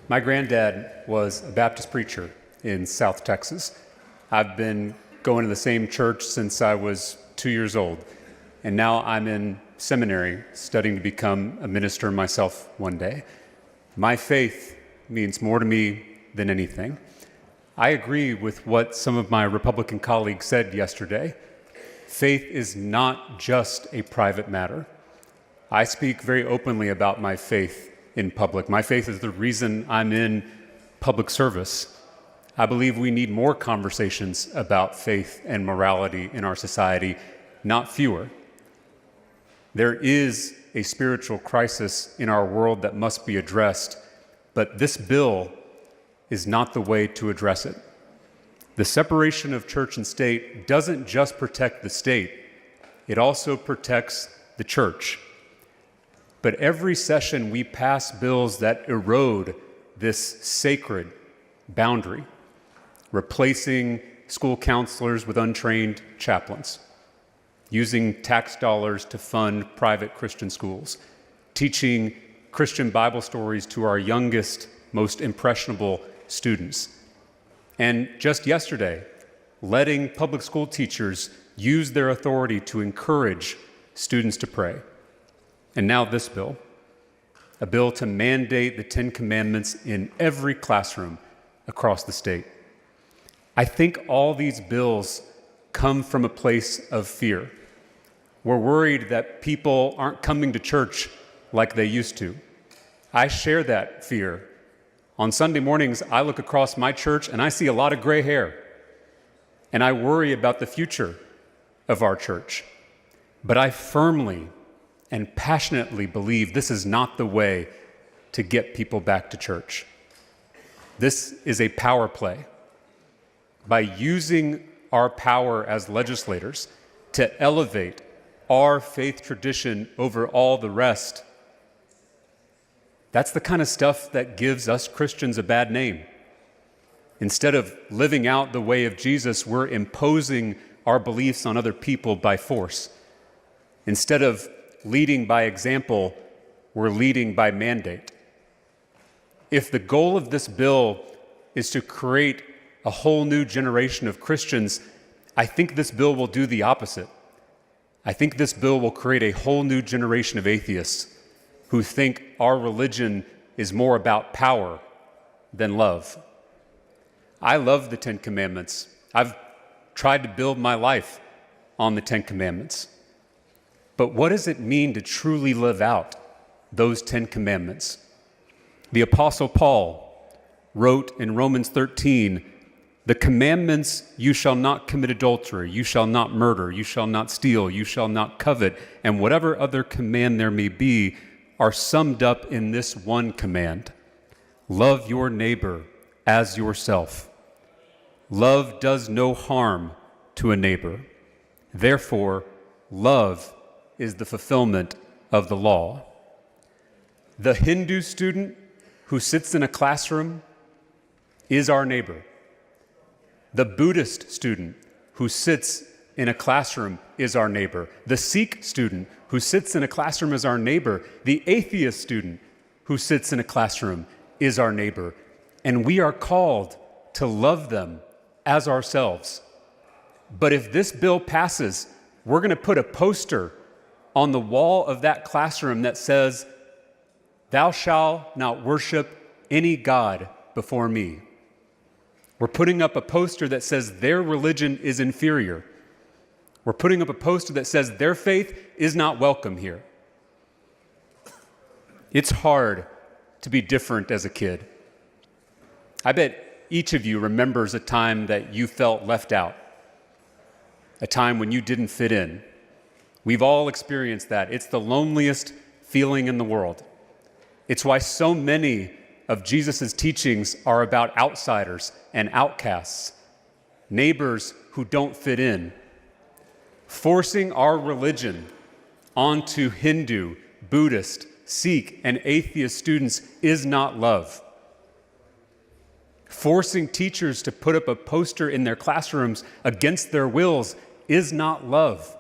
My granddad was a Baptist preacher in South Texas. I've been going to the same church since I was 2 years old, and now I'm in seminary studying to become a minister myself one day. My faith means more to me than anything. I agree with what some of my Republican colleagues said yesterday. Faith is not just a private matter. I speak very openly about my faith in public. My faith is the reason I'm in public service. I believe we need more conversations about faith and morality in our society, not fewer. There is a spiritual crisis in our world that must be addressed, but this bill is not the way to address it. The separation of church and state doesn't just protect the state, it also protects the church. But every session we pass bills that erode this sacred boundary, replacing school counselors with untrained chaplains, using tax dollars to fund private Christian schools, teaching Christian Bible stories to our youngest, most impressionable students. And just yesterday, letting public school teachers use their authority to encourage students to pray. And now this bill, a bill to mandate the 10 Commandments in every classroom across the state. I think all these bills come from a place of fear. We're worried that people aren't coming to church like they used to. I share that fear. On Sunday mornings, I look across my church and I see a lot of gray hair. And I worry about the future of our church. But I firmly and passionately believe this is not the way to get people back to church. This is a power play. By using our power as legislators to elevate our faith tradition over all the rest, that's the kind of stuff that gives us Christians a bad name. Instead of living out the way of Jesus, we're imposing our beliefs on other people by force. Instead of leading by example, we're leading by mandate. If the goal of this bill is to create a whole new generation of Christians, I think this bill will do the opposite. I think this bill will create a whole new generation of atheists who think our religion is more about power than love. I love the 10 Commandments. I've tried to build my life on the 10 Commandments. But what does it mean to truly live out those 10 Commandments? The Apostle Paul wrote in Romans 13, "The commandments, you shall not commit adultery, you shall not murder, you shall not steal, you shall not covet, and whatever other command there may be, are summed up in this one command: love your neighbor as yourself. Love does no harm to a neighbor. Therefore, love is the fulfillment of the law." The Hindu student who sits in a classroom is our neighbor. The Buddhist student who sits in a classroom is our neighbor. The Sikh student who sits in a classroom is our neighbor. The atheist student who sits in a classroom is our neighbor. And we are called to love them as ourselves. But if this bill passes, we're going to put a poster on the wall of that classroom that says, "Thou shalt not worship any god before me." We're putting up a poster that says their religion is inferior. We're putting up a poster that says their faith is not welcome here. It's hard to be different as a kid. I bet each of you remembers a time that you felt left out, a time when you didn't fit in. We've all experienced that. It's the loneliest feeling in the world. It's why so many of Jesus' teachings are about outsiders and outcasts, neighbors who don't fit in. Forcing our religion onto Hindu, Buddhist, Sikh, and atheist students is not love. Forcing teachers to put up a poster in their classrooms against their wills is not love.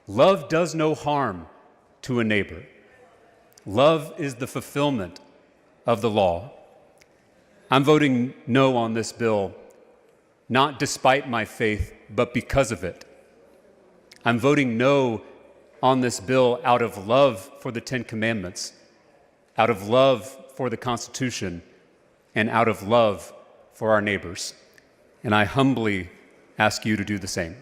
Love does no harm to a neighbor. Love is the fulfillment of the law. I'm voting no on this bill, not despite my faith, but because of it. I'm voting no on this bill out of love for the Ten Commandments, out of love for the Constitution, and out of love for our neighbors. And I humbly ask you to do the same.